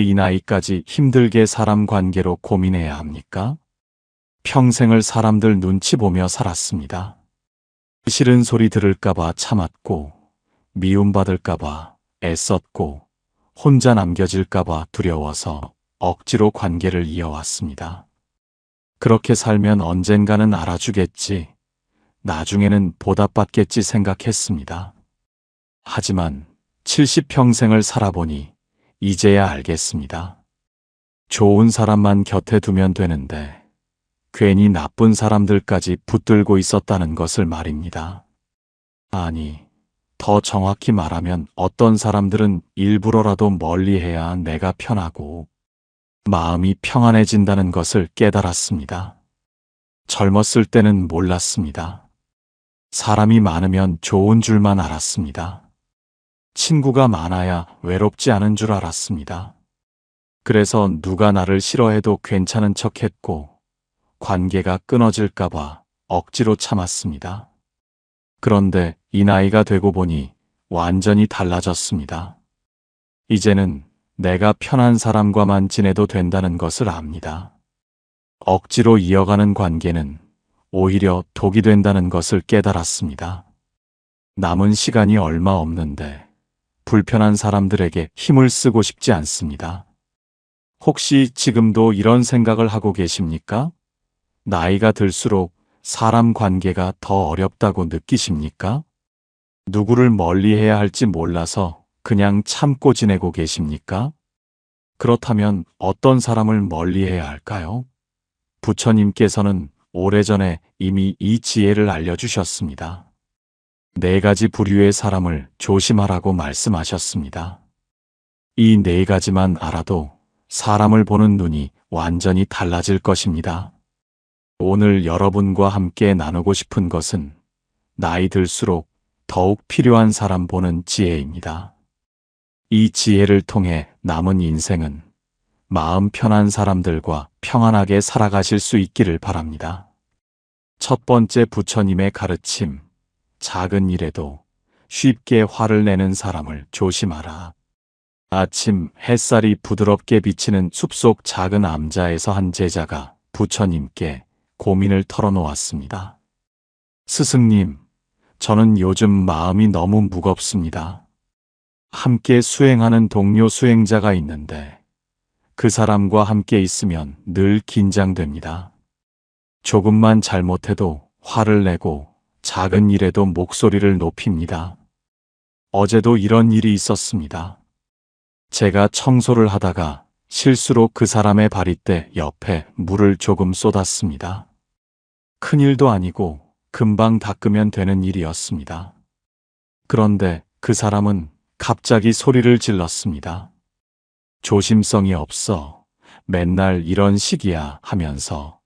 이 나이까지 힘들게 사람 관계로 고민해야 합니까? 평생을 사람들 눈치 보며 살았습니다. 싫은 소리 들을까봐 참았고, 미움받을까봐 애썼고, 혼자 남겨질까봐 두려워서 억지로 관계를 이어왔습니다. 그렇게 살면 언젠가는 알아주겠지, 나중에는 보답받겠지 생각했습니다. 하지만 70평생을 살아보니 이제야 알겠습니다. 좋은 사람만 곁에 두면 되는데 괜히 나쁜 사람들까지 붙들고 있었다는 것을 말입니다. 아니, 더 정확히 말하면 어떤 사람들은 일부러라도 멀리해야 내가 편하고 마음이 평안해진다는 것을 깨달았습니다. 젊었을 때는 몰랐습니다. 사람이 많으면 좋은 줄만 알았습니다. 친구가 많아야 외롭지 않은 줄 알았습니다. 그래서 누가 나를 싫어해도 괜찮은 척했고 관계가 끊어질까봐 억지로 참았습니다. 그런데 이 나이가 되고 보니 완전히 달라졌습니다. 이제는 내가 편한 사람과만 지내도 된다는 것을 압니다. 억지로 이어가는 관계는 오히려 독이 된다는 것을 깨달았습니다. 남은 시간이 얼마 없는데 불편한 사람들에게 힘을 쓰고 싶지 않습니다. 혹시 지금도 이런 생각을 하고 계십니까? 나이가 들수록 사람 관계가 더 어렵다고 느끼십니까? 누구를 멀리해야 할지 몰라서 그냥 참고 지내고 계십니까? 그렇다면 어떤 사람을 멀리해야 할까요? 부처님께서는 오래전에 이미 이 지혜를 알려주셨습니다. 4가지 부류의 사람을 조심하라고 말씀하셨습니다. 이 4가지만 알아도 사람을 보는 눈이 완전히 달라질 것입니다. 오늘 여러분과 함께 나누고 싶은 것은 나이 들수록 더욱 필요한 사람 보는 지혜입니다. 이 지혜를 통해 남은 인생은 마음 편한 사람들과 평안하게 살아가실 수 있기를 바랍니다. 첫 번째 부처님의 가르침, 작은 일에도 쉽게 화를 내는 사람을 조심하라. 아침 햇살이 부드럽게 비치는 숲속 작은 암자에서 한 제자가 부처님께 고민을 털어놓았습니다. 스승님, 저는 요즘 마음이 너무 무겁습니다. 함께 수행하는 동료 수행자가 있는데 그 사람과 함께 있으면 늘 긴장됩니다. 조금만 잘못해도 화를 내고 작은 일에도 목소리를 높입니다. 어제도 이런 일이 있었습니다. 제가 청소를 하다가 실수로 그 사람의 바리대 옆에 물을 조금 쏟았습니다. 큰일도 아니고 금방 닦으면 되는 일이었습니다. 그런데 그 사람은 갑자기 소리를 질렀습니다. 조심성이 없어. 맨날 이런 식이야 하면서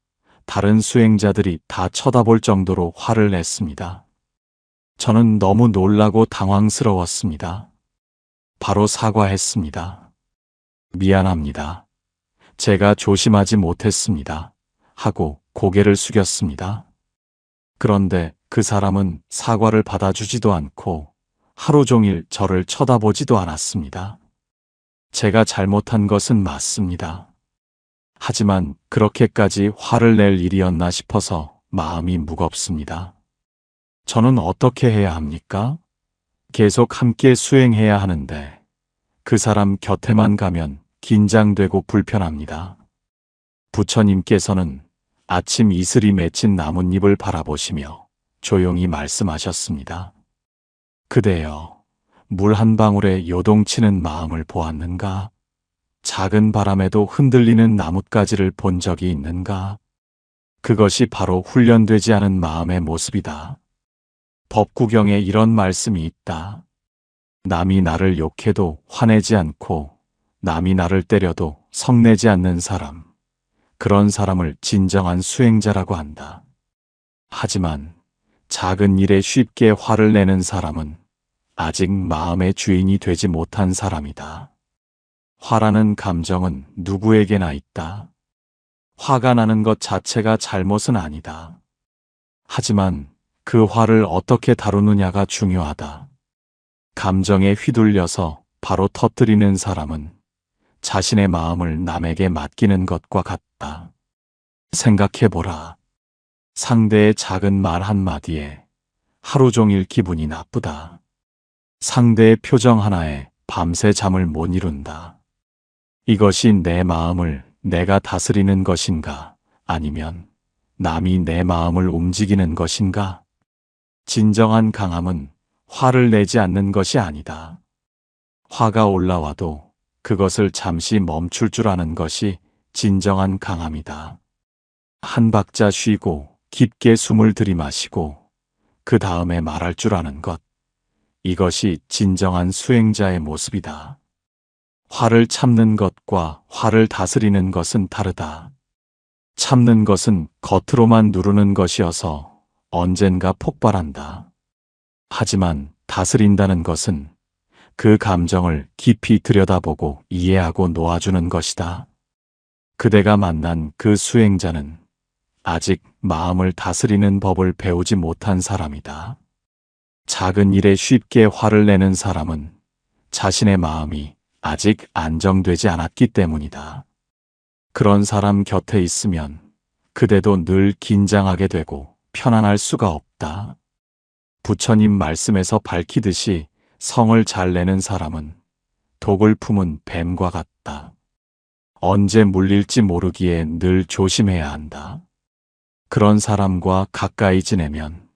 다른 수행자들이 다 쳐다볼 정도로 화를 냈습니다. 저는 너무 놀라고 당황스러웠습니다. 바로 사과했습니다. 미안합니다. 제가 조심하지 못했습니다. 하고 고개를 숙였습니다. 그런데 그 사람은 사과를 받아주지도 않고 하루 종일 저를 쳐다보지도 않았습니다. 제가 잘못한 것은 맞습니다. 하지만 그렇게까지 화를 낼 일이었나 싶어서 마음이 무겁습니다. 저는 어떻게 해야 합니까? 계속 함께 수행해야 하는데 그 사람 곁에만 가면 긴장되고 불편합니다. 부처님께서는 아침 이슬이 맺힌 나뭇잎을 바라보시며 조용히 말씀하셨습니다. 그대여, 물 한 방울에 요동치는 마음을 보았는가? 작은 바람에도 흔들리는 나뭇가지를 본 적이 있는가? 그것이 바로 훈련되지 않은 마음의 모습이다. 법구경에 이런 말씀이 있다. 남이 나를 욕해도 화내지 않고 남이 나를 때려도 성내지 않는 사람, 그런 사람을 진정한 수행자라고 한다. 하지만 작은 일에 쉽게 화를 내는 사람은 아직 마음의 주인이 되지 못한 사람이다. 화라는 감정은 누구에게나 있다. 화가 나는 것 자체가 잘못은 아니다. 하지만 그 화를 어떻게 다루느냐가 중요하다. 감정에 휘둘려서 바로 터뜨리는 사람은 자신의 마음을 남에게 맡기는 것과 같다. 생각해보라. 상대의 작은 말 한마디에 하루 종일 기분이 나쁘다. 상대의 표정 하나에 밤새 잠을 못 이룬다. 이것이 내 마음을 내가 다스리는 것인가? 아니면 남이 내 마음을 움직이는 것인가? 진정한 강함은 화를 내지 않는 것이 아니다. 화가 올라와도 그것을 잠시 멈출 줄 아는 것이 진정한 강함이다. 한 박자 쉬고 깊게 숨을 들이마시고 그 다음에 말할 줄 아는 것. 이것이 진정한 수행자의 모습이다. 화를 참는 것과 화를 다스리는 것은 다르다. 참는 것은 겉으로만 누르는 것이어서 언젠가 폭발한다. 하지만 다스린다는 것은 그 감정을 깊이 들여다보고 이해하고 놓아주는 것이다. 그대가 만난 그 수행자는 아직 마음을 다스리는 법을 배우지 못한 사람이다. 작은 일에 쉽게 화를 내는 사람은 자신의 마음이 아직 안정되지 않았기 때문이다. 그런 사람 곁에 있으면 그대도 늘 긴장하게 되고 편안할 수가 없다. 부처님 말씀에서 밝히듯이 성을 잘 내는 사람은 독을 품은 뱀과 같다. 언제 물릴지 모르기에 늘 조심해야 한다. 그런 사람과 가까이 지내면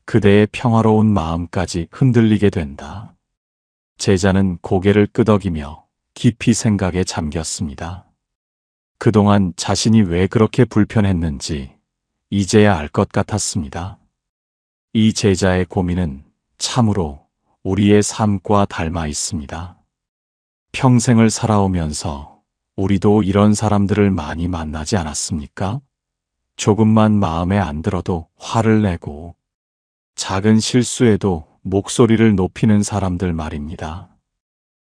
그대의 평화로운 마음까지 흔들리게 된다. 제자는 고개를 끄덕이며 깊이 생각에 잠겼습니다. 그동안 자신이 왜 그렇게 불편했는지 이제야 알 것 같았습니다. 이 제자의 고민은 참으로 우리의 삶과 닮아 있습니다. 평생을 살아오면서 우리도 이런 사람들을 많이 만나지 않았습니까? 조금만 마음에 안 들어도 화를 내고 작은 실수에도 목소리를 높이는 사람들 말입니다.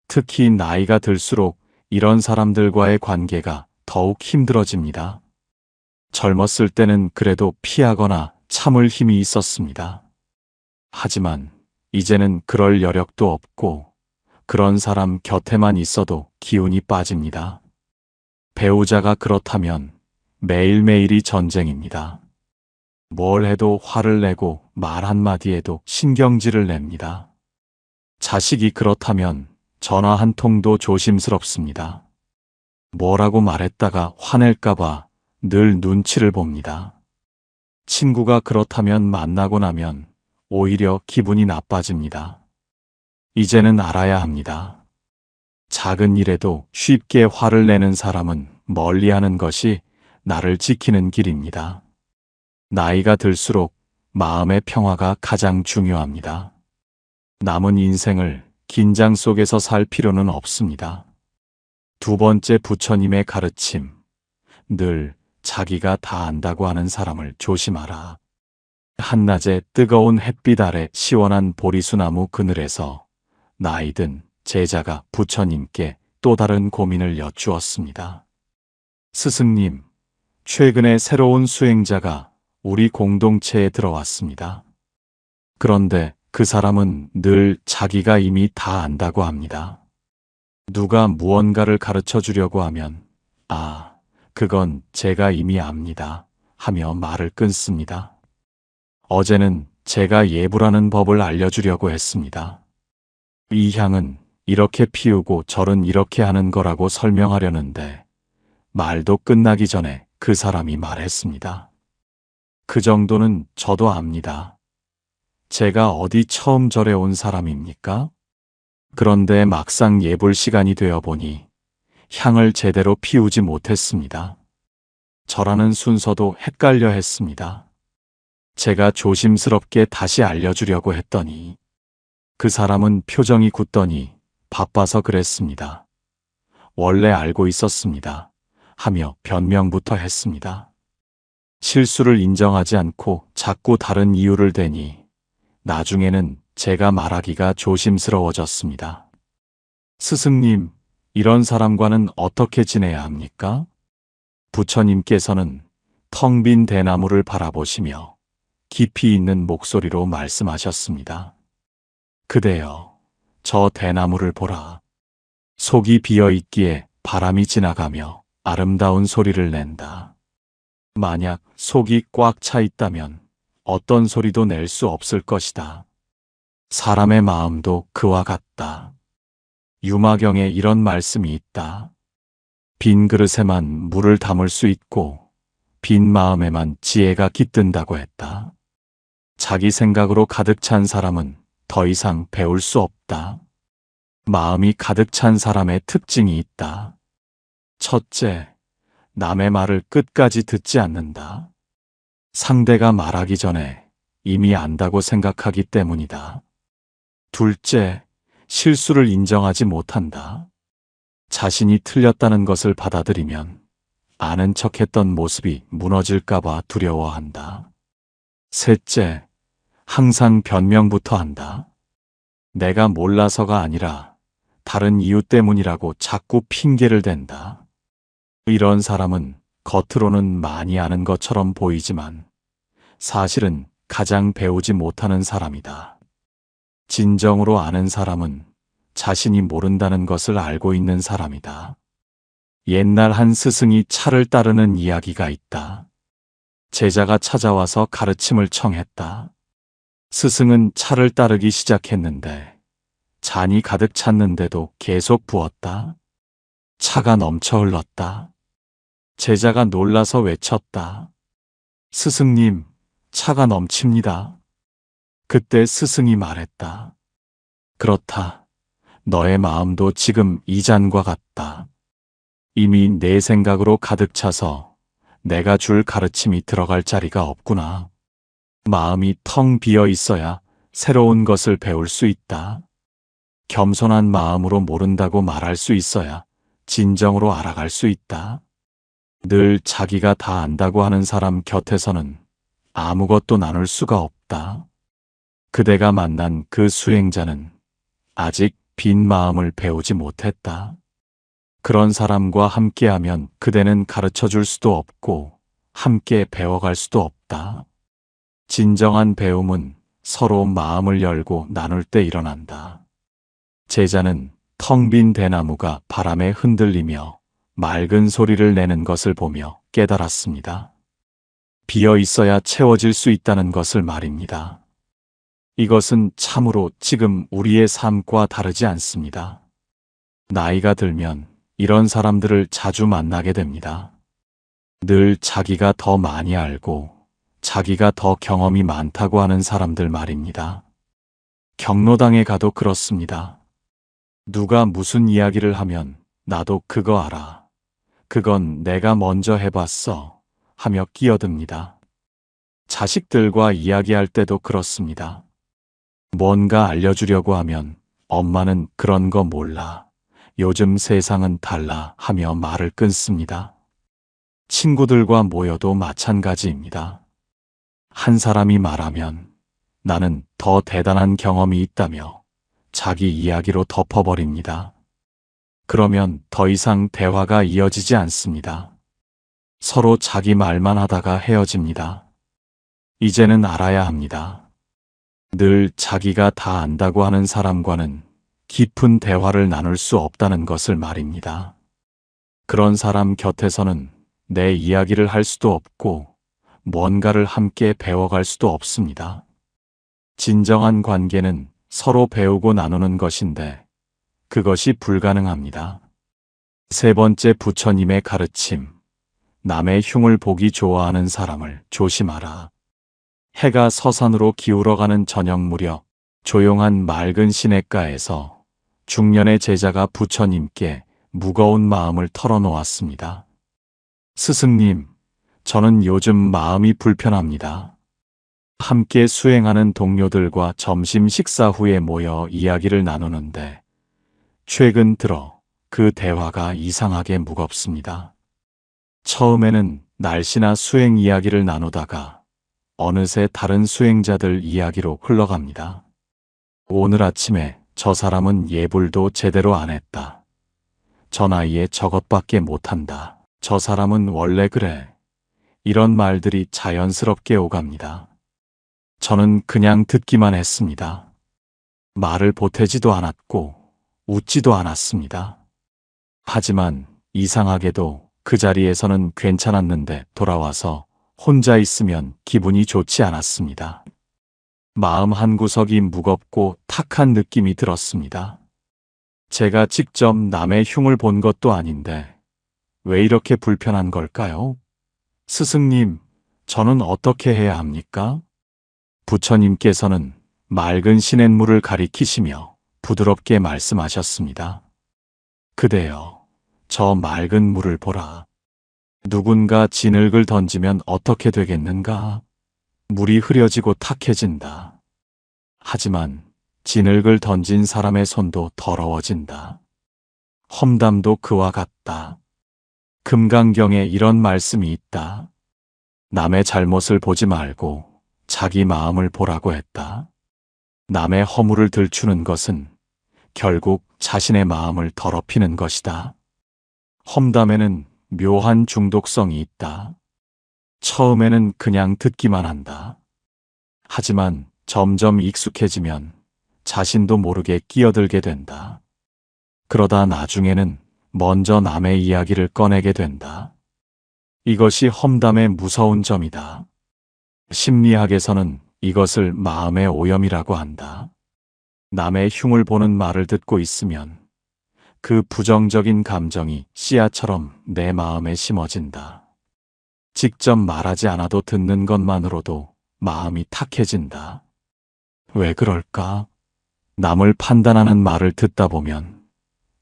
특히 나이가 들수록 이런 사람들과의 관계가 더욱 힘들어집니다. 젊었을 때는 그래도 피하거나 참을 힘이 있었습니다. 하지만 이제는 그럴 여력도 없고 그런 사람 곁에만 있어도 기운이 빠집니다. 배우자가 그렇다면 매일매일이 전쟁입니다. 뭘 해도 화를 내고 말 한마디에도 신경질을 냅니다. 자식이 그렇다면 전화 한 통도 조심스럽습니다. 뭐라고 말했다가 화낼까봐 늘 눈치를 봅니다. 친구가 그렇다면 만나고 나면 오히려 기분이 나빠집니다. 이제는 알아야 합니다. 작은 일에도 쉽게 화를 내는 사람은 멀리하는 것이 나를 지키는 길입니다. 나이가 들수록 마음의 평화가 가장 중요합니다. 남은 인생을 긴장 속에서 살 필요는 없습니다. 두 번째 부처님의 가르침. 늘 자기가 다 안다고 하는 사람을 조심하라. 한낮에 뜨거운 햇빛 아래 시원한 보리수나무 그늘에서 나이든 제자가 부처님께 또 다른 고민을 여쭈었습니다. 스승님, 최근에 새로운 수행자가 우리 공동체에 들어왔습니다. 그런데 그 사람은 늘 자기가 이미 다 안다고 합니다. 누가 무언가를 가르쳐 주려고 하면 그건 제가 이미 압니다 하며 말을 끊습니다. 어제는 제가 예불하는 법을 알려주려고 했습니다. 이 향은 이렇게 피우고 절은 이렇게 하는 거라고 설명하려는데 말도 끝나기 전에 그 사람이 말했습니다. 그 정도는 저도 압니다. 제가 어디 처음 절에 온 사람입니까? 그런데 막상 예불 시간이 되어 보니 향을 제대로 피우지 못했습니다. 절하는 순서도 헷갈려 했습니다. 제가 조심스럽게 다시 알려주려고 했더니 그 사람은 표정이 굳더니 바빠서 그랬습니다. 원래 알고 있었습니다. 하며 변명부터 했습니다. 실수를 인정하지 않고 자꾸 다른 이유를 대니 나중에는 제가 말하기가 조심스러워졌습니다. 스승님, 이런 사람과는 어떻게 지내야 합니까? 부처님께서는 텅 빈 대나무를 바라보시며 깊이 있는 목소리로 말씀하셨습니다. 그대여, 저 대나무를 보라. 속이 비어 있기에 바람이 지나가며 아름다운 소리를 낸다. 만약 속이 꽉 차 있다면 어떤 소리도 낼 수 없을 것이다. 사람의 마음도 그와 같다. 유마경에 이런 말씀이 있다. 빈 그릇에만 물을 담을 수 있고 빈 마음에만 지혜가 깃든다고 했다. 자기 생각으로 가득 찬 사람은 더 이상 배울 수 없다. 마음이 가득 찬 사람의 특징이 있다. 첫째, 남의 말을 끝까지 듣지 않는다. 상대가 말하기 전에 이미 안다고 생각하기 때문이다. 둘째, 실수를 인정하지 못한다. 자신이 틀렸다는 것을 받아들이면 아는 척했던 모습이 무너질까봐 두려워한다. 셋째, 항상 변명부터 한다. 내가 몰라서가 아니라 다른 이유 때문이라고 자꾸 핑계를 댄다. 이런 사람은 겉으로는 많이 아는 것처럼 보이지만 사실은 가장 배우지 못하는 사람이다. 진정으로 아는 사람은 자신이 모른다는 것을 알고 있는 사람이다. 옛날 한 스승이 차를 따르는 이야기가 있다. 제자가 찾아와서 가르침을 청했다. 스승은 차를 따르기 시작했는데 잔이 가득 찼는데도 계속 부었다. 차가 넘쳐 흘렀다. 제자가 놀라서 외쳤다. 스승님, 차가 넘칩니다. 그때 스승이 말했다. 그렇다. 너의 마음도 지금 이 잔과 같다. 이미 내 생각으로 가득 차서 내가 줄 가르침이 들어갈 자리가 없구나. 마음이 텅 비어 있어야 새로운 것을 배울 수 있다. 겸손한 마음으로 모른다고 말할 수 있어야 진정으로 알아갈 수 있다. 늘 자기가 다 안다고 하는 사람 곁에서는 아무것도 나눌 수가 없다. 그대가 만난 그 수행자는 아직 빈 마음을 배우지 못했다. 그런 사람과 함께하면 그대는 가르쳐 줄 수도 없고 함께 배워갈 수도 없다. 진정한 배움은 서로 마음을 열고 나눌 때 일어난다. 제자는 텅 빈 대나무가 바람에 흔들리며 맑은 소리를 내는 것을 보며 깨달았습니다. 비어 있어야 채워질 수 있다는 것을 말입니다. 이것은 참으로 지금 우리의 삶과 다르지 않습니다. 나이가 들면 이런 사람들을 자주 만나게 됩니다. 늘 자기가 더 많이 알고 자기가 더 경험이 많다고 하는 사람들 말입니다. 경로당에 가도 그렇습니다. 누가 무슨 이야기를 하면 나도 그거 알아. 그건 내가 먼저 해봤어. 하며 끼어듭니다. 자식들과 이야기할 때도 그렇습니다. 뭔가 알려주려고 하면 엄마는 그런 거 몰라. 요즘 세상은 달라 하며 말을 끊습니다. 친구들과 모여도 마찬가지입니다. 한 사람이 말하면 나는 더 대단한 경험이 있다며 자기 이야기로 덮어버립니다. 그러면 더 이상 대화가 이어지지 않습니다. 서로 자기 말만 하다가 헤어집니다. 이제는 알아야 합니다. 늘 자기가 다 안다고 하는 사람과는 깊은 대화를 나눌 수 없다는 것을 말입니다. 그런 사람 곁에서는 내 이야기를 할 수도 없고 뭔가를 함께 배워갈 수도 없습니다. 진정한 관계는 서로 배우고 나누는 것인데 그것이 불가능합니다. 세 번째, 부처님의 가르침. 남의 흉을 보기 좋아하는 사람을 조심하라. 해가 서산으로 기울어가는 저녁 무렵 조용한 맑은 시냇가에서 중년의 제자가 부처님께 무거운 마음을 털어놓았습니다. 스승님, 저는 요즘 마음이 불편합니다. 함께 수행하는 동료들과 점심 식사 후에 모여 이야기를 나누는데 최근 들어 그 대화가 이상하게 무겁습니다. 처음에는 날씨나 수행 이야기를 나누다가 어느새 다른 수행자들 이야기로 흘러갑니다. 오늘 아침에 저 사람은 예불도 제대로 안 했다. 저 나이에 저것밖에 못한다. 저 사람은 원래 그래. 이런 말들이 자연스럽게 오갑니다. 저는 그냥 듣기만 했습니다. 말을 보태지도 않았고 웃지도 않았습니다. 하지만 이상하게도 그 자리에서는 괜찮았는데 돌아와서 혼자 있으면 기분이 좋지 않았습니다. 마음 한구석이 무겁고 탁한 느낌이 들었습니다. 제가 직접 남의 흉을 본 것도 아닌데 왜 이렇게 불편한 걸까요? 스승님, 저는 어떻게 해야 합니까? 부처님께서는 맑은 시냇물을 가리키시며 부드럽게 말씀하셨습니다. 그대여, 저 맑은 물을 보라. 누군가 진흙을 던지면 어떻게 되겠는가? 물이 흐려지고 탁해진다. 하지만 진흙을 던진 사람의 손도 더러워진다. 험담도 그와 같다. 금강경에 이런 말씀이 있다. 남의 잘못을 보지 말고 자기 마음을 보라고 했다. 남의 허물을 들추는 것은 결국 자신의 마음을 더럽히는 것이다. 험담에는 묘한 중독성이 있다. 처음에는 그냥 듣기만 한다. 하지만 점점 익숙해지면 자신도 모르게 끼어들게 된다. 그러다 나중에는 먼저 남의 이야기를 꺼내게 된다. 이것이 험담의 무서운 점이다. 심리학에서는 이것을 마음의 오염이라고 한다. 남의 흉을 보는 말을 듣고 있으면 그 부정적인 감정이 씨앗처럼 내 마음에 심어진다. 직접 말하지 않아도 듣는 것만으로도 마음이 탁해진다. 왜 그럴까? 남을 판단하는 말을 듣다 보면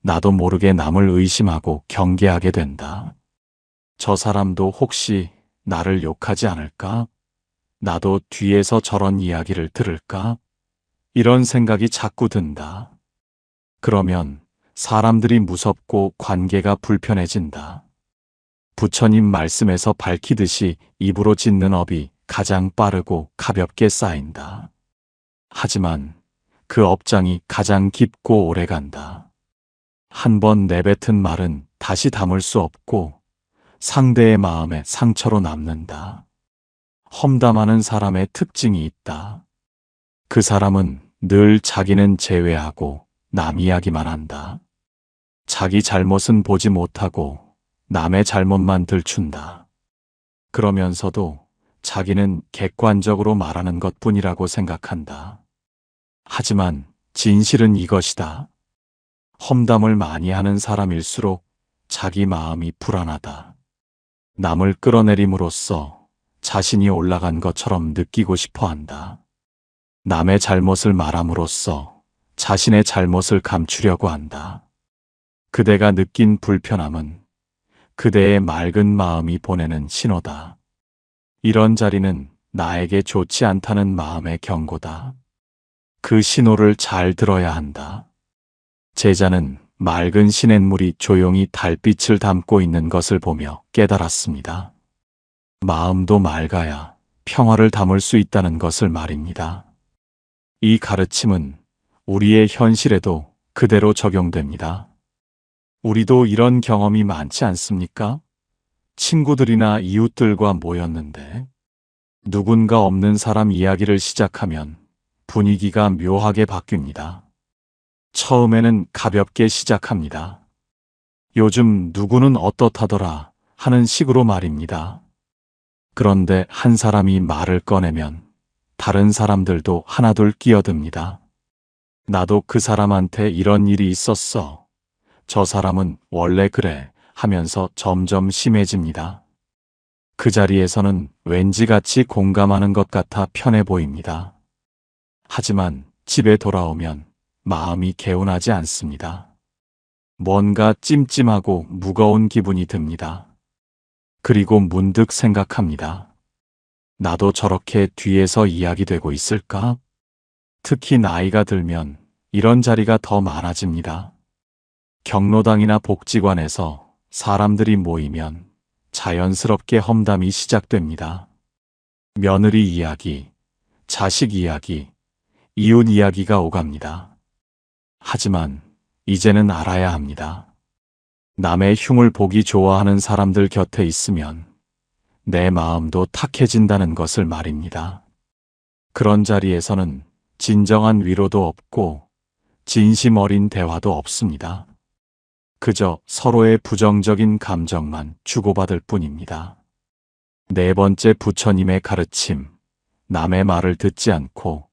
나도 모르게 남을 의심하고 경계하게 된다. 저 사람도 혹시 나를 욕하지 않을까? 나도 뒤에서 저런 이야기를 들을까? 이런 생각이 자꾸 든다. 그러면 사람들이 무섭고 관계가 불편해진다. 부처님 말씀에서 밝히듯이 입으로 짓는 업이 가장 빠르고 가볍게 쌓인다. 하지만 그 업장이 가장 깊고 오래간다. 한 번 내뱉은 말은 다시 담을 수 없고 상대의 마음에 상처로 남는다. 험담하는 사람의 특징이 있다. 그 사람은 늘 자기는 제외하고 남 이야기만 한다. 자기 잘못은 보지 못하고 남의 잘못만 들춘다. 그러면서도 자기는 객관적으로 말하는 것뿐이라고 생각한다. 하지만 진실은 이것이다. 험담을 많이 하는 사람일수록 자기 마음이 불안하다. 남을 끌어내림으로써 자신이 올라간 것처럼 느끼고 싶어 한다. 남의 잘못을 말함으로써 자신의 잘못을 감추려고 한다. 그대가 느낀 불편함은 그대의 맑은 마음이 보내는 신호다. 이런 자리는 나에게 좋지 않다는 마음의 경고다. 그 신호를 잘 들어야 한다. 제자는 맑은 시냇물이 조용히 달빛을 담고 있는 것을 보며 깨달았습니다. 마음도 맑아야 평화를 담을 수 있다는 것을 말입니다. 이 가르침은 우리의 현실에도 그대로 적용됩니다. 우리도 이런 경험이 많지 않습니까? 친구들이나 이웃들과 모였는데 누군가 없는 사람 이야기를 시작하면 분위기가 묘하게 바뀝니다. 처음에는 가볍게 시작합니다. 요즘 누구는 어떻다더라 하는 식으로 말입니다. 그런데 한 사람이 말을 꺼내면 다른 사람들도 하나둘 끼어듭니다. 나도 그 사람한테 이런 일이 있었어. 저 사람은 원래 그래 하면서 점점 심해집니다. 그 자리에서는 왠지 같이 공감하는 것 같아 편해 보입니다. 하지만 집에 돌아오면 마음이 개운하지 않습니다. 뭔가 찜찜하고 무거운 기분이 듭니다. 그리고 문득 생각합니다. 나도 저렇게 뒤에서 이야기되고 있을까? 특히 나이가 들면 이런 자리가 더 많아집니다. 경로당이나 복지관에서 사람들이 모이면 자연스럽게 험담이 시작됩니다. 며느리 이야기, 자식 이야기, 이웃 이야기가 오갑니다. 하지만 이제는 알아야 합니다. 남의 흉을 보기 좋아하는 사람들 곁에 있으면 내 마음도 탁해진다는 것을 말입니다. 그런 자리에서는 진정한 위로도 없고 진심 어린 대화도 없습니다. 그저 서로의 부정적인 감정만 주고받을 뿐입니다. 네 번째, 부처님의 가르침. 남의 말을 듣지 않고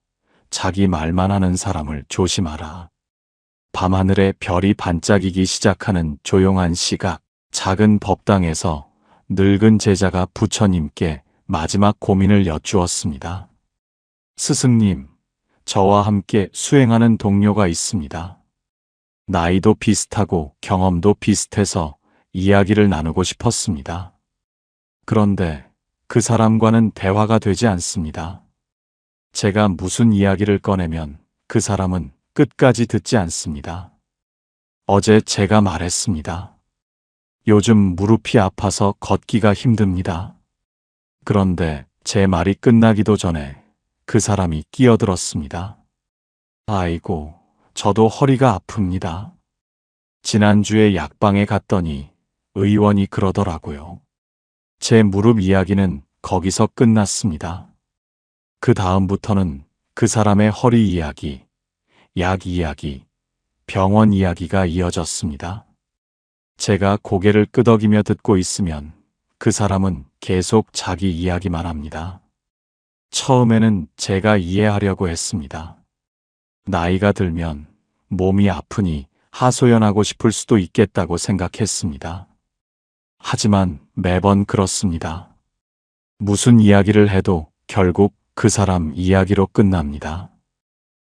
자기 말만 하는 사람을 조심하라. 밤하늘에 별이 반짝이기 시작하는 조용한 시각, 작은 법당에서 늙은 제자가 부처님께 마지막 고민을 여쭈었습니다. 스승님, 저와 함께 수행하는 동료가 있습니다. 나이도 비슷하고 경험도 비슷해서 이야기를 나누고 싶었습니다. 그런데 그 사람과는 대화가 되지 않습니다. 제가 무슨 이야기를 꺼내면 그 사람은 끝까지 듣지 않습니다. 어제 제가 말했습니다. 요즘 무릎이 아파서 걷기가 힘듭니다. 그런데 제 말이 끝나기도 전에 그 사람이 끼어들었습니다. 아이고, 저도 허리가 아픕니다. 지난주에 약방에 갔더니 의원이 그러더라고요. 제 무릎 이야기는 거기서 끝났습니다. 그 다음부터는 그 사람의 허리 이야기, 약 이야기, 병원 이야기가 이어졌습니다. 제가 고개를 끄덕이며 듣고 있으면 그 사람은 계속 자기 이야기만 합니다. 처음에는 제가 이해하려고 했습니다. 나이가 들면 몸이 아프니 하소연하고 싶을 수도 있겠다고 생각했습니다. 하지만 매번 그렇습니다. 무슨 이야기를 해도 결국 그 사람 이야기로 끝납니다.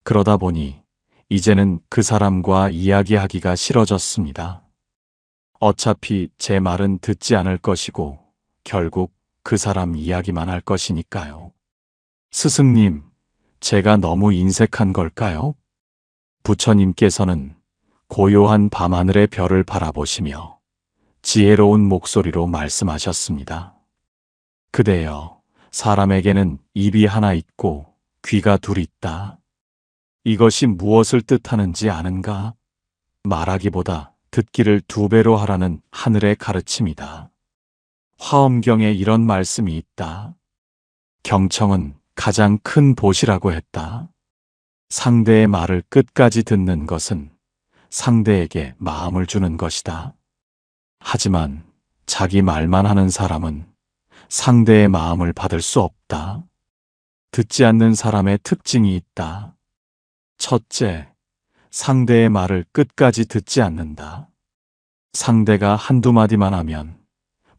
그러다 보니 이제는 그 사람과 이야기하기가 싫어졌습니다. 어차피 제 말은 듣지 않을 것이고 결국 그 사람 이야기만 할 것이니까요. 스승님, 제가 너무 인색한 걸까요? 부처님께서는 고요한 밤하늘의 별을 바라보시며 지혜로운 목소리로 말씀하셨습니다. 그대여, 사람에게는 입이 하나 있고 귀가 둘 있다. 이것이 무엇을 뜻하는지 아는가? 말하기보다 듣기를 2배로 하라는 하늘의 가르침이다. 화엄경에 이런 말씀이 있다. 경청은 가장 큰 보시라고 했다. 상대의 말을 끝까지 듣는 것은 상대에게 마음을 주는 것이다. 하지만 자기 말만 하는 사람은 상대의 마음을 받을 수 없다. 듣지 않는 사람의 특징이 있다. 첫째, 상대의 말을 끝까지 듣지 않는다. 상대가 한두 마디만 하면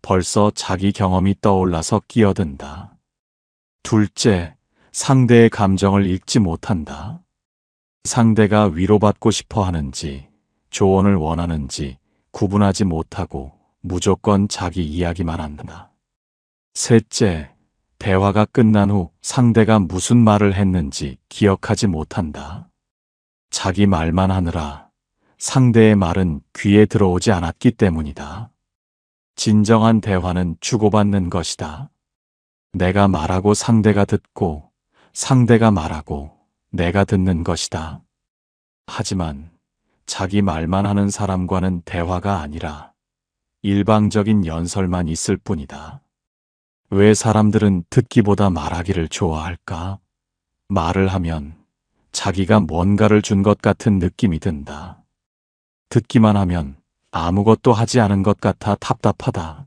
벌써 자기 경험이 떠올라서 끼어든다. 둘째, 상대의 감정을 읽지 못한다. 상대가 위로받고 싶어 하는지, 조언을 원하는지 구분하지 못하고 무조건 자기 이야기만 한다. 셋째, 대화가 끝난 후 상대가 무슨 말을 했는지 기억하지 못한다. 자기 말만 하느라 상대의 말은 귀에 들어오지 않았기 때문이다. 진정한 대화는 주고받는 것이다. 내가 말하고 상대가 듣고 상대가 말하고 내가 듣는 것이다. 하지만 자기 말만 하는 사람과는 대화가 아니라 일방적인 연설만 있을 뿐이다. 왜 사람들은 듣기보다 말하기를 좋아할까? 말을 하면 자기가 뭔가를 준 것 같은 느낌이 든다. 듣기만 하면 아무것도 하지 않은 것 같아 답답하다.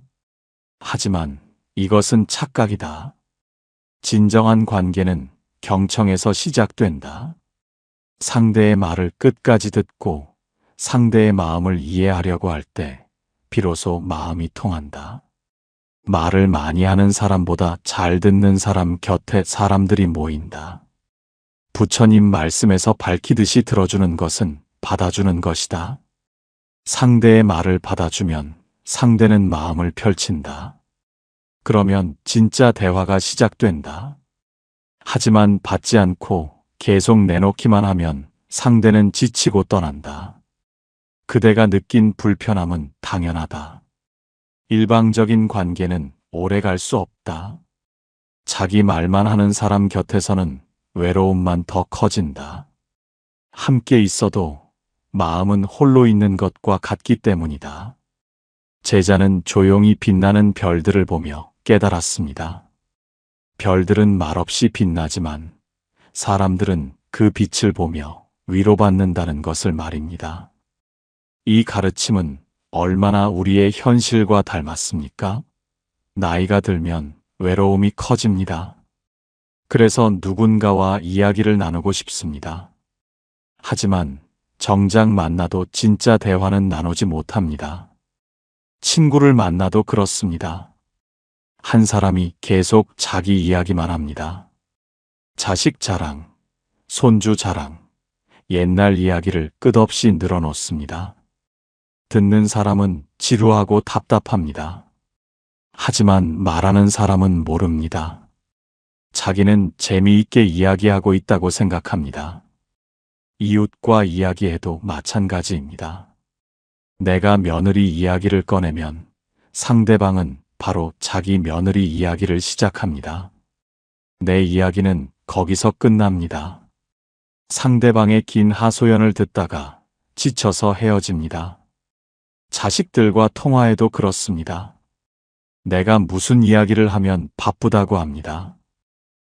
하지만 이것은 착각이다. 진정한 관계는 경청에서 시작된다. 상대의 말을 끝까지 듣고 상대의 마음을 이해하려고 할 때 비로소 마음이 통한다. 말을 많이 하는 사람보다 잘 듣는 사람 곁에 사람들이 모인다. 부처님 말씀에서 밝히듯이 들어주는 것은 받아주는 것이다. 상대의 말을 받아주면 상대는 마음을 펼친다. 그러면 진짜 대화가 시작된다. 하지만 받지 않고 계속 내놓기만 하면 상대는 지치고 떠난다. 그대가 느낀 불편함은 당연하다. 일방적인 관계는 오래 갈 수 없다. 자기 말만 하는 사람 곁에서는 외로움만 더 커진다. 함께 있어도 마음은 홀로 있는 것과 같기 때문이다. 제자는 조용히 빛나는 별들을 보며 깨달았습니다. 별들은 말없이 빛나지만 사람들은 그 빛을 보며 위로받는다는 것을 말입니다. 이 가르침은 얼마나 우리의 현실과 닮았습니까? 나이가 들면 외로움이 커집니다. 그래서 누군가와 이야기를 나누고 싶습니다. 하지만 정작 만나도 진짜 대화는 나누지 못합니다. 친구를 만나도 그렇습니다. 한 사람이 계속 자기 이야기만 합니다. 자식 자랑, 손주 자랑, 옛날 이야기를 끝없이 늘어놓습니다. 듣는 사람은 지루하고 답답합니다. 하지만 말하는 사람은 모릅니다. 자기는 재미있게 이야기하고 있다고 생각합니다. 이웃과 이야기해도 마찬가지입니다. 내가 며느리 이야기를 꺼내면 상대방은 바로 자기 며느리 이야기를 시작합니다. 내 이야기는 거기서 끝납니다. 상대방의 긴 하소연을 듣다가 지쳐서 헤어집니다. 자식들과 통화해도 그렇습니다. 내가 무슨 이야기를 하면 바쁘다고 합니다.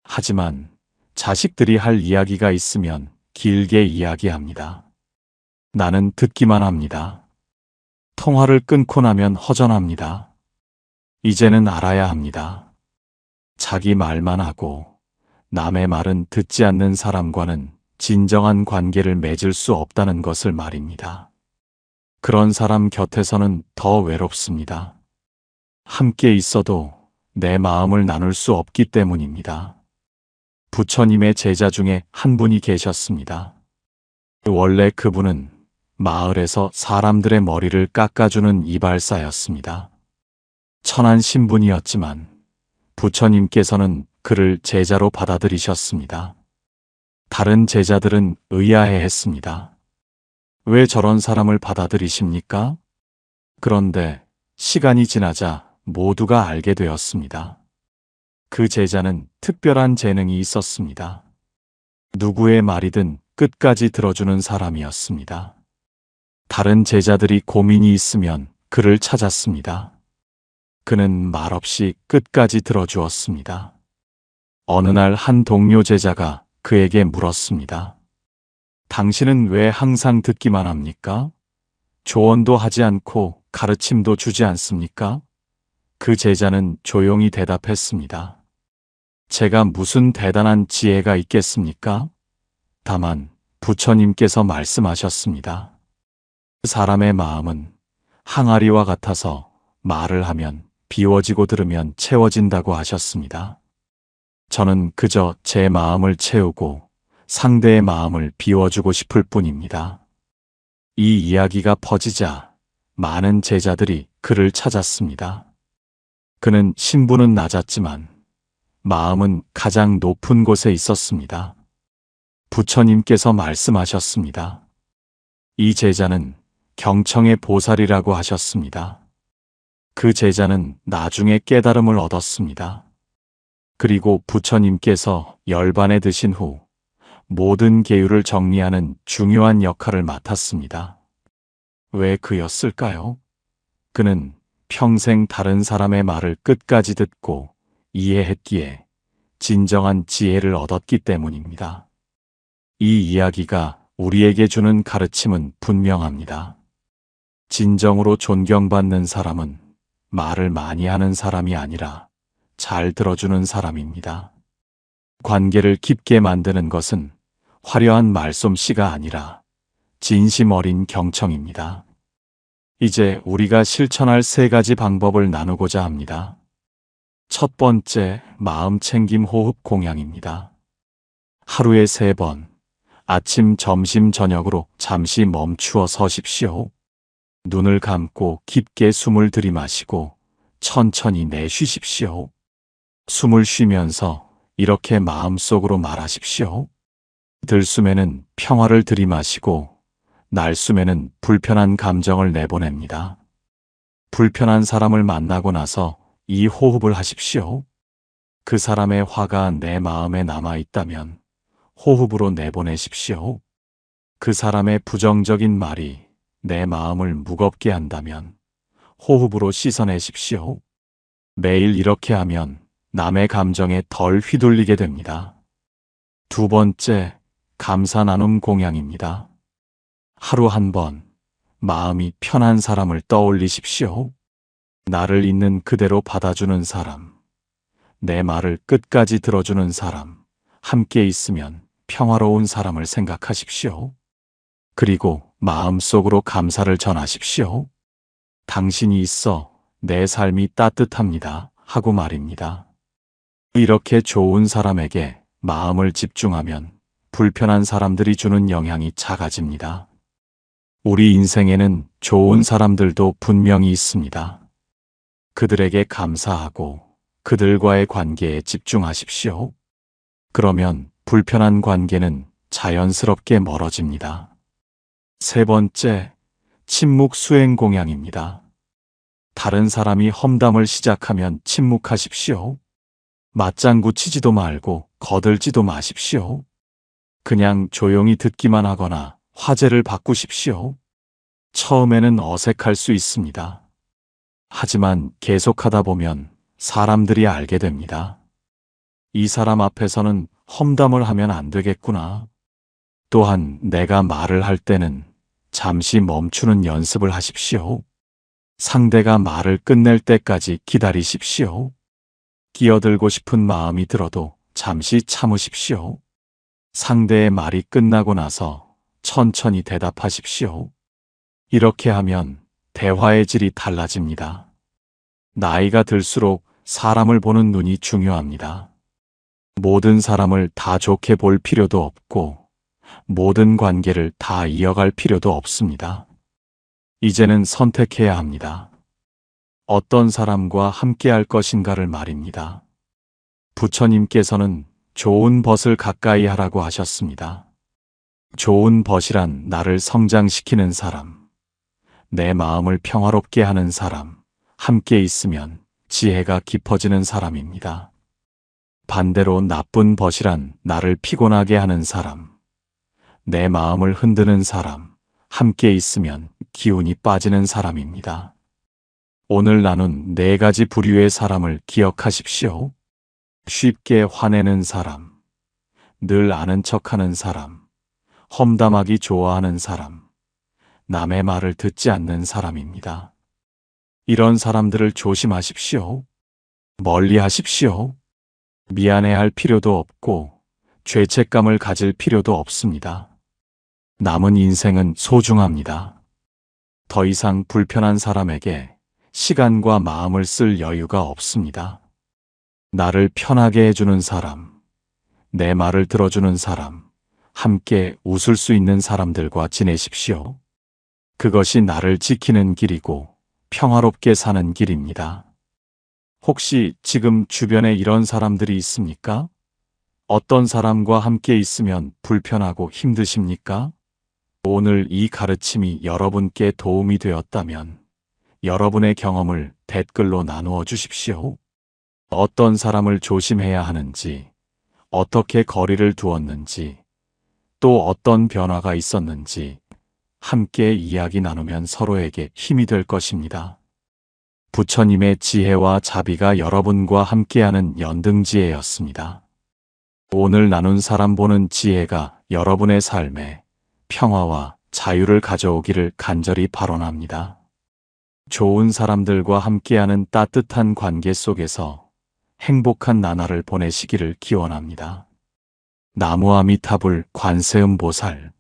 하지만 자식들이 할 이야기가 있으면 길게 이야기합니다. 나는 듣기만 합니다. 통화를 끊고 나면 허전합니다. 이제는 알아야 합니다. 자기 말만 하고 남의 말은 듣지 않는 사람과는 진정한 관계를 맺을 수 없다는 것을 말입니다. 그런 사람 곁에서는 더 외롭습니다. 함께 있어도 내 마음을 나눌 수 없기 때문입니다. 부처님의 제자 중에 한 분이 계셨습니다. 원래 그분은 마을에서 사람들의 머리를 깎아주는 이발사였습니다. 천한 신분이었지만 부처님께서는 그를 제자로 받아들이셨습니다. 다른 제자들은 의아해했습니다. 왜 저런 사람을 받아들이십니까? 그런데 시간이 지나자 모두가 알게 되었습니다. 그 제자는 특별한 재능이 있었습니다. 누구의 말이든 끝까지 들어주는 사람이었습니다. 다른 제자들이 고민이 있으면 그를 찾았습니다. 그는 말없이 끝까지 들어주었습니다. 어느 날 한 동료 제자가 그에게 물었습니다. 당신은 왜 항상 듣기만 합니까? 조언도 하지 않고 가르침도 주지 않습니까? 그 제자는 조용히 대답했습니다. 제가 무슨 대단한 지혜가 있겠습니까? 다만 부처님께서 말씀하셨습니다. 사람의 마음은 항아리와 같아서 말을 하면 비워지고 들으면 채워진다고 하셨습니다. 저는 그저 제 마음을 채우고 상대의 마음을 비워주고 싶을 뿐입니다. 이 이야기가 퍼지자 많은 제자들이 그를 찾았습니다. 그는 신분은 낮았지만 마음은 가장 높은 곳에 있었습니다. 부처님께서 말씀하셨습니다. 이 제자는 경청의 보살이라고 하셨습니다. 그 제자는 나중에 깨달음을 얻었습니다. 그리고 부처님께서 열반에 드신 후 모든 계율을 정리하는 중요한 역할을 맡았습니다. 왜 그였을까요? 그는 평생 다른 사람의 말을 끝까지 듣고 이해했기에 진정한 지혜를 얻었기 때문입니다. 이 이야기가 우리에게 주는 가르침은 분명합니다. 진정으로 존경받는 사람은 말을 많이 하는 사람이 아니라 잘 들어주는 사람입니다. 관계를 깊게 만드는 것은 화려한 말솜씨가 아니라 진심 어린 경청입니다. 이제 우리가 실천할 3가지 방법을 나누고자 합니다. 첫 번째, 마음 챙김 호흡 공양입니다. 하루에 3번, 아침, 점심, 저녁으로 잠시 멈추어 서십시오. 눈을 감고 깊게 숨을 들이마시고 천천히 내쉬십시오. 숨을 쉬면서 이렇게 마음속으로 말하십시오. 들숨에는 평화를 들이마시고 날숨에는 불편한 감정을 내보냅니다. 불편한 사람을 만나고 나서 이 호흡을 하십시오. 그 사람의 화가 내 마음에 남아있다면 호흡으로 내보내십시오. 그 사람의 부정적인 말이 내 마음을 무겁게 한다면 호흡으로 씻어내십시오. 매일 이렇게 하면 남의 감정에 덜 휘둘리게 됩니다. 두 번째, 감사 나눔 공양입니다. 하루 한 번, 마음이 편한 사람을 떠올리십시오. 나를 있는 그대로 받아주는 사람, 내 말을 끝까지 들어주는 사람, 함께 있으면 평화로운 사람을 생각하십시오. 그리고 마음속으로 감사를 전하십시오. 당신이 있어 내 삶이 따뜻합니다. 하고 말입니다. 이렇게 좋은 사람에게 마음을 집중하면 불편한 사람들이 주는 영향이 작아집니다. 우리 인생에는 좋은 사람들도 분명히 있습니다. 그들에게 감사하고 그들과의 관계에 집중하십시오. 그러면 불편한 관계는 자연스럽게 멀어집니다. 세 번째, 침묵 수행 공양입니다. 다른 사람이 험담을 시작하면 침묵하십시오. 맞장구 치지도 말고 거들지도 마십시오. 그냥 조용히 듣기만 하거나 화제를 바꾸십시오. 처음에는 어색할 수 있습니다. 하지만 계속하다 보면 사람들이 알게 됩니다. 이 사람 앞에서는 험담을 하면 안 되겠구나. 또한 내가 말을 할 때는 잠시 멈추는 연습을 하십시오. 상대가 말을 끝낼 때까지 기다리십시오. 끼어들고 싶은 마음이 들어도 잠시 참으십시오. 상대의 말이 끝나고 나서 천천히 대답하십시오. 이렇게 하면 대화의 질이 달라집니다. 나이가 들수록 사람을 보는 눈이 중요합니다. 모든 사람을 다 좋게 볼 필요도 없고 모든 관계를 다 이어갈 필요도 없습니다. 이제는 선택해야 합니다. 어떤 사람과 함께할 것인가를 말입니다. 부처님께서는 좋은 벗을 가까이 하라고 하셨습니다. 좋은 벗이란 나를 성장시키는 사람, 내 마음을 평화롭게 하는 사람, 함께 있으면 지혜가 깊어지는 사람입니다. 반대로 나쁜 벗이란 나를 피곤하게 하는 사람, 내 마음을 흔드는 사람, 함께 있으면 기운이 빠지는 사람입니다. 오늘 나눈 네 가지 부류의 사람을 기억하십시오. 쉽게 화내는 사람, 늘 아는 척하는 사람, 험담하기 좋아하는 사람, 남의 말을 듣지 않는 사람입니다. 이런 사람들을 조심하십시오. 멀리 하십시오. 미안해할 필요도 없고 죄책감을 가질 필요도 없습니다. 남은 인생은 소중합니다. 더 이상 불편한 사람에게 시간과 마음을 쓸 여유가 없습니다. 나를 편하게 해주는 사람, 내 말을 들어주는 사람, 함께 웃을 수 있는 사람들과 지내십시오. 그것이 나를 지키는 길이고 평화롭게 사는 길입니다. 혹시 지금 주변에 이런 사람들이 있습니까? 어떤 사람과 함께 있으면 불편하고 힘드십니까? 오늘 이 가르침이 여러분께 도움이 되었다면 여러분의 경험을 댓글로 나누어 주십시오. 어떤 사람을 조심해야 하는지, 어떻게 거리를 두었는지, 또 어떤 변화가 있었는지 함께 이야기 나누면 서로에게 힘이 될 것입니다. 부처님의 지혜와 자비가 여러분과 함께하는 연등지혜였습니다. 오늘 나눈 사람 보는 지혜가 여러분의 삶에 평화와 자유를 가져오기를 간절히 발언합니다. 좋은 사람들과 함께하는 따뜻한 관계 속에서 행복한 나날을 보내시기를 기원합니다. 나무아미타불 관세음보살